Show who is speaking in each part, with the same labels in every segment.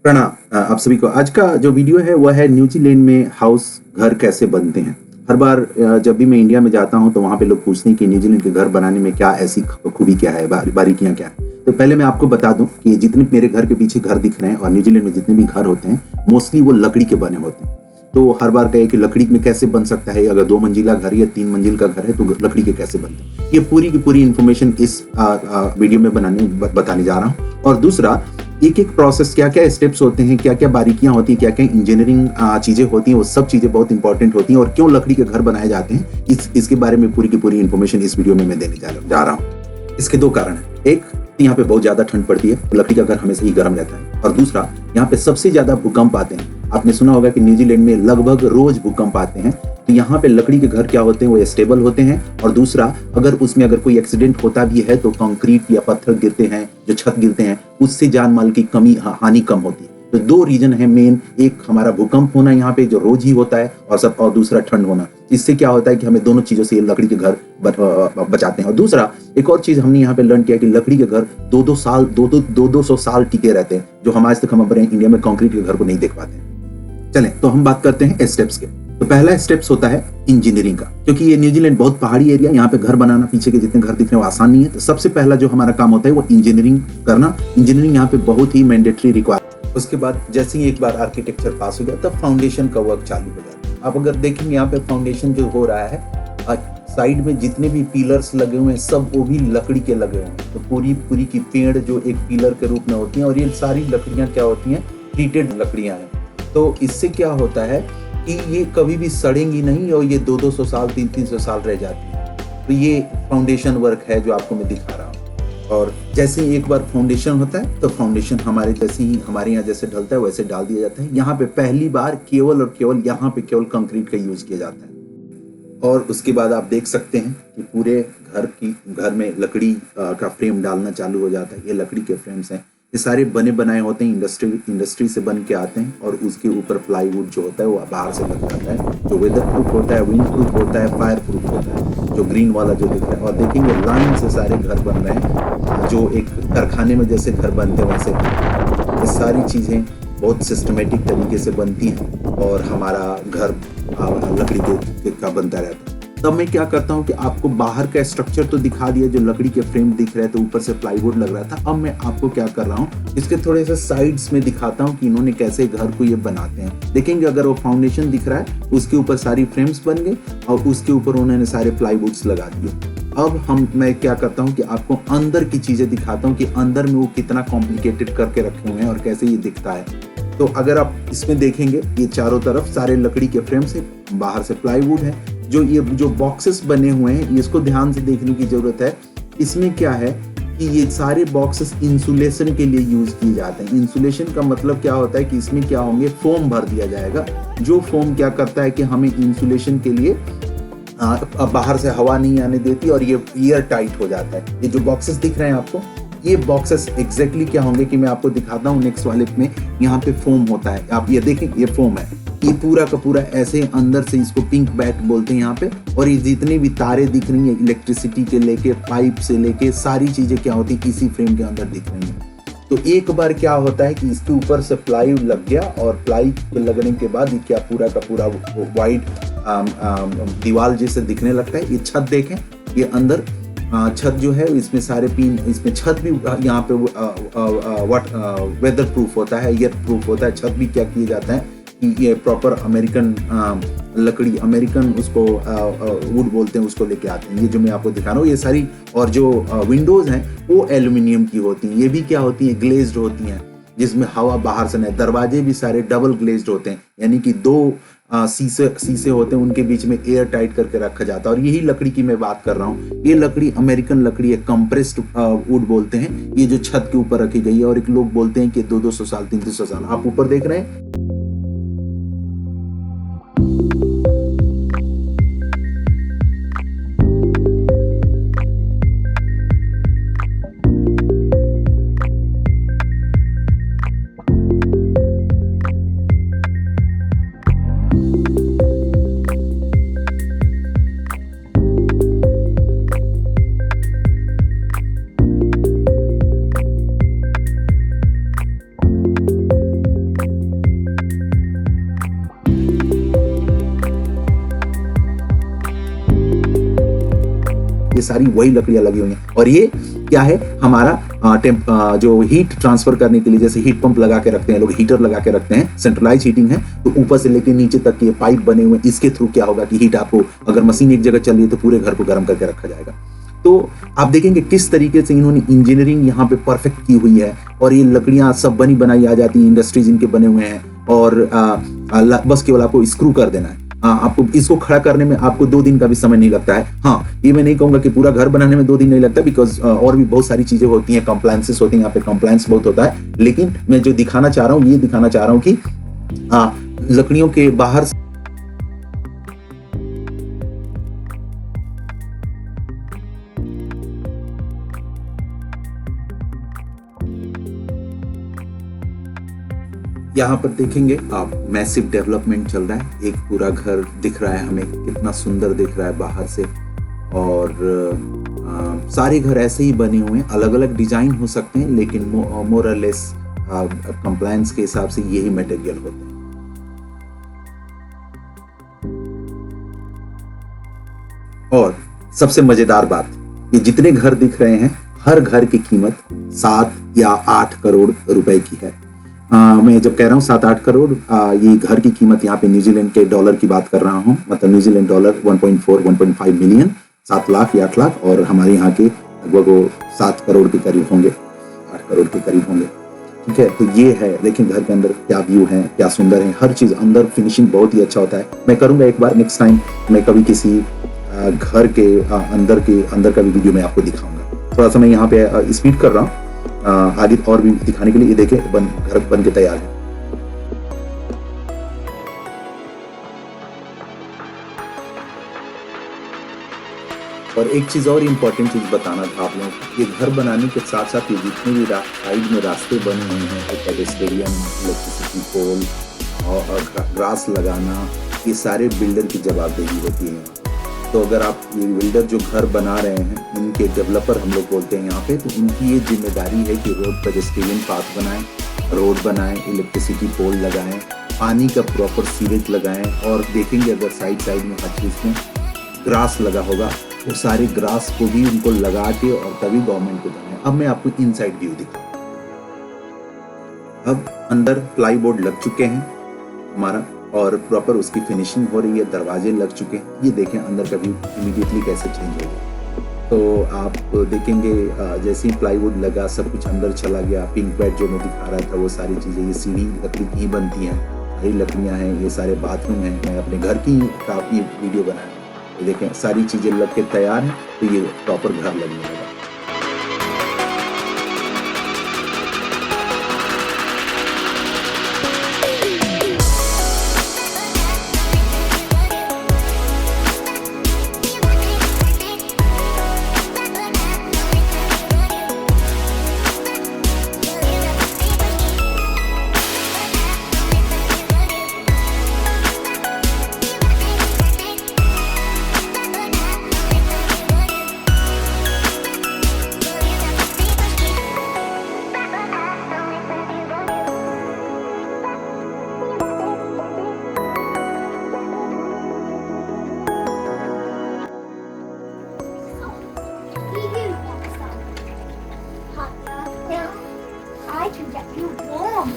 Speaker 1: प्रणाम आप सभी को। आज का जो वीडियो है वह है न्यूजीलैंड में हाउस घर कैसे बनते हैं। हर बार जब भी मैं इंडिया में जाता हूं तो वहां पे लोग पूछते हैं कि न्यूजीलैंड के घर बनाने में क्या ऐसी खूबी क्या है, बारीकियां क्या है। तो पहले मैं आपको बता दूं कि जितने मेरे घर के पीछे घर दिख रहे हैं और न्यूजीलैंड में जितने भी घर होते हैं मोस्टली वो लकड़ी के बने होते हैं। तो हर बार कहे कि लकड़ी में कैसे बन सकता है, अगर 2 मंजिला घर या 3 मंजिल का घर है तो लकड़ी के कैसे बनते हैं। ये पूरी की पूरी इंफॉर्मेशन इस वीडियो में बताने जा रहा हूँ। और दूसरा, एक एक प्रोसेस, क्या क्या स्टेप्स होते हैं, क्या क्या बारीकियां होती हैं, क्या क्या इंजीनियरिंग चीजें होती हैं, वो सब चीजें बहुत इंपॉर्टेंट होती हैं। और क्यों लकड़ी के घर बनाए जाते हैं, इसके बारे में पूरी की पूरी इंफॉर्मेशन इस वीडियो में मैं देने जा रहा हूँ। इसके दो कारण हैं। एक, यहाँ पे बहुत ज्यादा ठंड पड़ती है, लकड़ी का घर हमेशा ही गर्म रहता है। और दूसरा, यहाँ पे सबसे ज्यादा भूकंप आते हैं। आपने सुना होगा कि न्यूजीलैंड में लगभग रोज भूकंप आते हैं। तो यहाँ पे लकड़ी के घर क्या होते हैं, वो स्टेबल होते हैं। और दूसरा, अगर उसमें अगर कोई एक्सीडेंट होता भी है तो कंक्रीट या पत्थर गिरते हैं, जो छत गिरते हैं, उससे जान माल की कमी हानि कम होती है। तो दो रीजन है मेन, एक हमारा भूकंप होना यहाँ पे जो रोज ही होता है, और दूसरा ठंड होना। इससे क्या होता है कि हमें दोनों चीजों से ये लकड़ी के घर बचाते हैं। और दूसरा, एक और चीज हमने यहाँ पे लर्न किया कि लकड़ी के घर 200 साल टिके रहते हैं, जो हम आज तक हम अपने इंडिया में कंक्रीट के घर को नहीं देख पाते हैं। चलें तो हम बात करते हैं स्टेप्स के। तो पहला स्टेप्स होता है इंजीनियरिंग का। क्योंकि ये न्यूजीलैंड बहुत पहाड़ी एरिया, यहाँ पे घर बनाना, पीछे के जितने घर दिख रहे हैं वो आसान नहीं है। तो सबसे पहला जो हमारा काम होता है वो इंजीनियरिंग करना। इंजीनियरिंग यहाँ पे बहुत ही मैंडेटरी रिक्वायर। उसके बाद जैसे ही एक बार आर्किटेक्चर पास हो गया तब फाउंडेशन का वर्क चालू हो जाता है। आप अगर देखेंगे यहाँ पे फाउंडेशन जो हो रहा है, साइड में जितने भी पिलर्स लगे हुए हैं सब वो भी लकड़ी के लगे हुए हैं। तो पूरी पूरी की पेड़ जो एक पिलर के रूप में होती हैं, और ये सारी लकड़ियां क्या होती हैं, ट्रीटेड लकड़ियां हैं। तो इससे क्या होता है कि ये कभी भी सड़ेंगी नहीं और ये 200 साल 300 साल रह जाती है। तो ये फाउंडेशन वर्क है जो आपको मैं दिखा रहा हूँ। और जैसे ही एक बार फाउंडेशन होता है तो फाउंडेशन हमारे यहाँ जैसे ढलता है वैसे डाल दिया जाता है। यहाँ पे पहली बार केवल और केवल यहाँ पे केवल कंक्रीट का यूज किया जाता है। और उसके बाद आप देख सकते हैं कि पूरे घर में लकड़ी का फ्रेम डालना चालू हो जाता है। ये लकड़ी के फ्रेम्स हैं, ये सारे बने बनाए होते हैं, इंडस्ट्री से बन के आते हैं। और उसके ऊपर प्लाईवुड जो होता है वो बाहर से लग जाता है, जो वेदर प्रूफ होता है, विंड प्रूफ होता है, फायर प्रूफ होता है, जो ग्रीन वाला जो दिख रहा है। और देखेंगे लाइन से सारे घर बन रहे हैं, जो एक कारखाने में जैसे घर बनते हैं वैसे। ये सारी चीजें बहुत सिस्टमेटिक तरीके से बनती हैं और हमारा घर लकड़ी का बनता रहता है। तब मैं क्या करता हूँ कि आपको बाहर का स्ट्रक्चर तो दिखा दिया, जो लकड़ी के फ्रेम दिख रहे थे, ऊपर से प्लाईवुड लग रहा था। अब मैं आपको क्या कर रहा हूँ, इसके थोड़े से साइड्स में दिखाता हूँ कि इन्होंने कैसे घर को ये बनाते हैं। देखेंगे अगर वो फाउंडेशन दिख रहा है, उसके ऊपर सारी फ्रेम्स बन गई और उसके ऊपर उन्होंने सारे प्लाईवुड्स लगा दिए। अब मैं क्या करता हूँ कि आपको अंदर की चीजें दिखाता हूँ कि अंदर में वो कितना कॉम्प्लिकेटेड करके रखे हुए हैं और कैसे ये दिखता है। तो अगर आप इसमें देखेंगे, ये चारों तरफ सारे लकड़ी के फ्रेम से, बाहर से प्लाईवुड है। जो बॉक्सेस बने हुए हैं, इसको ध्यान से देखने की जरूरत है। इसमें क्या है कि ये सारे बॉक्सेस इंसुलेशन के लिए यूज किए जाते हैं। इंसुलेशन का मतलब क्या होता है कि इसमें क्या होंगे, फोम भर दिया जाएगा। जो फोम क्या करता है कि हमें इंसुलेशन के लिए बाहर से हवा नहीं आने देती और ये एयर टाइट हो जाता है। ये जो बॉक्सेस दिख रहे हैं आपको, ये बॉक्सेस एग्जैक्टली क्या होंगे कि मैं आपको दिखाता हूँ नेक्स्ट वाले में। यहाँ पे फोम होता है, आप ये देखें, ये फोम है। ये पूरा का पूरा ऐसे अंदर से, इसको पिंक बैट बोलते हैं यहाँ पे। और ये जितनी भी तारे दिख रही हैं, इलेक्ट्रिसिटी के लेके, पाइप से लेके, सारी चीजें क्या होती है इसी फ्रेम के अंदर दिख रही हैं। तो एक बार क्या होता है कि इसके ऊपर से प्लाई लग गया, और प्लाई लगने के बाद ये क्या पूरा का पूरा व्हाइट दीवार जैसे दिखने लगता है। ये छत देखें, ये अंदर छत जो है, इसमें सारे पिन, इसमें छत भी यहाँ पे वेदर प्रूफ होता है, एयर प्रूफ होता है। छत भी क्या किया जाता है कि ये प्रॉपर अमेरिकन लकड़ी, अमेरिकन उसको वुड बोलते हैं, उसको लेके आते हैं। ये जो मैं आपको दिखा रहा हूँ ये सारी, और जो विंडोज हैं वो एल्यूमिनियम की होती हैं। ये भी क्या होती हैं, ग्लेज्ड होती हैं, जिसमें हवा बाहर से नहीं। दरवाजे भी सारे डबल ग्लेज्ड होते हैं, यानी कि दो शीशे होते हैं, उनके बीच में एयर टाइट करके रखा जाता है। और यही लकड़ी की मैं बात कर रहा हूँ। ये लकड़ी अमेरिकन लकड़ी है, कंप्रेस्ड वुड बोलते हैं। ये जो छत के ऊपर रखी गई है, और एक लोग बोलते हैं कि 200 साल 300 साल। आप ऊपर देख रहे हैं, ये सारी वही लकड़ियां लगी हुई हैं। और ये क्या है, हमारा जो हीट ट्रांसफर करने के लिए जैसे हीट पंप लगा के रखते हैं लोग, हीटर लगा के रखते हैं, सेंट्रलाइज हीटिंग है, तो ऊपर से लेके नीचे तक के पाइप बने हुए हैं। इसके थ्रू क्या होगा कि हीट आपको, अगर मशीन एक जगह चल रही है तो पूरे घर को गर्म करके रखा जाएगा। तो आप देखेंगे किस तरीके से इन्होंने इंजीनियरिंग यहाँ पे परफेक्ट की हुई है। और ये लकड़ियां सब बनी बनाई आ जाती है, इंडस्ट्रीज इनके बने हुए हैं। और बस केवल आपको स्क्रू कर देना है। आपको इसको खड़ा करने में आपको 2 दिन का भी समय नहीं लगता है। हाँ, ये मैं नहीं कहूंगा कि पूरा घर बनाने में 2 दिन नहीं लगता, बिकॉज और भी बहुत सारी चीजें होती हैं, कंप्लायंसेस होती हैं, यहाँ पे कंप्लायंस बहुत होता है। लेकिन मैं जो दिखाना चाह रहा हूँ, ये दिखाना चाह रहा हूँ कि लकड़ियों के बाहर यहाँ पर देखेंगे आप, मैसिव डेवलपमेंट चल रहा है। एक पूरा घर दिख रहा है हमें, कितना सुंदर दिख रहा है बाहर से। और सारे घर ऐसे ही बने हुए हैं, अलग अलग डिजाइन हो सकते हैं, लेकिन मोर और लेस कंप्लायंस के हिसाब से यही मटेरियल होते हैं। और सबसे मजेदार बात, ये जितने घर दिख रहे हैं, हर घर की कीमत 7 या 8 करोड़ रुपए की है। मैं जब कह रहा हूँ 7-8 करोड़, ये घर की कीमत यहाँ पे न्यूजीलैंड के डॉलर की बात कर रहा हूँ, मतलब न्यूजीलैंड डॉलर 1.4-1.5 मिलियन, 7 लाख या 8 लाख, और हमारे यहाँ के लगभग 7 करोड़ के करीब होंगे, 8 करोड़ के करीब होंगे। ठीक है, तो ये है, देखिए घर के अंदर क्या व्यू है, क्या सुंदर है, हर चीज अंदर फिनिशिंग बहुत ही अच्छा होता है। मैं करूंगा एक बार, नेक्स्ट टाइम मैं कभी किसी घर के अंदर का भी वीडियो मैं आपको दिखाऊंगा। थोड़ा सा मैं यहाँ पे स्पीड कर रहा हूँ आगे और भी दिखाने के लिए। ये देखें, घर बन के तैयार है। और एक चीज और इम्पोर्टेंट चीज बताना था आप लोगों को, ये घर बनाने के साथ साथ ये जितने भी साइड में रास्ते बने हुए हैं, पेडेस्ट्रियन, इलेक्ट्रिसिटी पोल और ग्रास लगाना, ये सारे बिल्डर की जवाबदेही होती है। तो अगर आप ये बिल्डर जो घर बना रहे हैं, इनके डेवलपर हम लोग बोलते हैं यहाँ पे, तो उनकी ये जिम्मेदारी है कि रोड पेडेस्ट्रियन पाथ बनाएं, रोड बनाएं, इलेक्ट्रिसिटी पोल लगाएं, पानी का प्रॉपर सीवेज लगाएं। और देखेंगे अगर साइड में हर चीज में ग्रास लगा होगा, तो सारे ग्रास को भी उनको लगा के और तभी गवर्नमेंट को देना है। अब मैं आपको इनसाइड व्यू दिखाऊं। अब अंदर प्लाईबोर्ड लग चुके हैं हमारा, और प्रॉपर उसकी फिनिशिंग हो रही है, दरवाजे लग चुके हैं। ये देखें अंदर का व्यू इमीडिएटली कैसे चेंज हो गया। तो आप देखेंगे जैसे ही प्लाईवुड लगा, सब कुछ अंदर चला गया। पिंक बेड जो मैं दिखा रहा था, वो सारी चीज़ें, ये सीढ़ी लकड़ी की ही बनती हैं, सारी लकड़ियाँ हैं, ये सारे बाथरूम हैं। मैं अपने घर की काफ़ी वीडियो बनाया, तो देखें सारी चीज़ें लग के तैयार हैं, तो ये प्रॉपर घर लगने लगा।
Speaker 2: I can get you warm.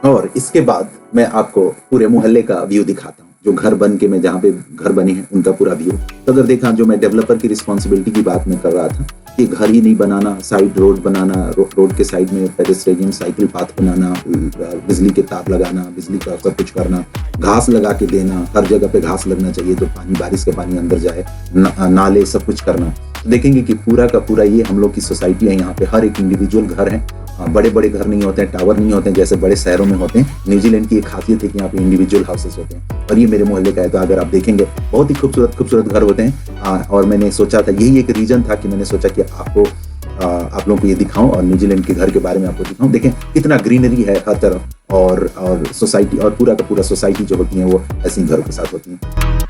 Speaker 1: और इसके बाद मैं आपको पूरे मोहल्ले का व्यू दिखाता हूँ, जो घर बन के मैं जहाँ पे घर बने हैं उनका पूरा व्यू। तो अगर देखा, जो मैं डेवलपर की रिस्पॉन्सिबिलिटी की बात मैं कर रहा था, कि घर ही नहीं बनाना, साइड रोड बनाना, रोड के साइड में पेडेस्ट्रियन साइकिल पाथ बनाना, बिजली के तार लगाना, बिजली का सब कुछ करना, घास लगा के देना, हर जगह पे घास लगना चाहिए तो पानी, बारिश का पानी अंदर जाए, नाले सब कुछ करना। देखेंगे कि पूरा का पूरा ये हम लोग की सोसाइटी है। यहाँ पे हर एक इंडिविजुअल घर है, बड़े बड़े घर नहीं होते हैं, टावर नहीं होते हैं जैसे बड़े शहरों में होते हैं। न्यूजीलैंड की एक खासियत है कि यहाँ पे इंडिविजुअल हाउसेस होते हैं, और ये मेरे मोहल्ले का है। तो अगर आप देखेंगे बहुत ही खूबसूरत घर होते हैं। और मैंने सोचा था, यही एक रीजन था कि मैंने सोचा कि आप लोगों को ये दिखाऊं और न्यूजीलैंड के घर के बारे में आपको दिखाऊं। देखें कितना ग्रीनरी है हर तरफ, और सोसाइटी, और पूरा का पूरा सोसाइटी जो होती है वो ऐसे ही घरों के साथ होती है।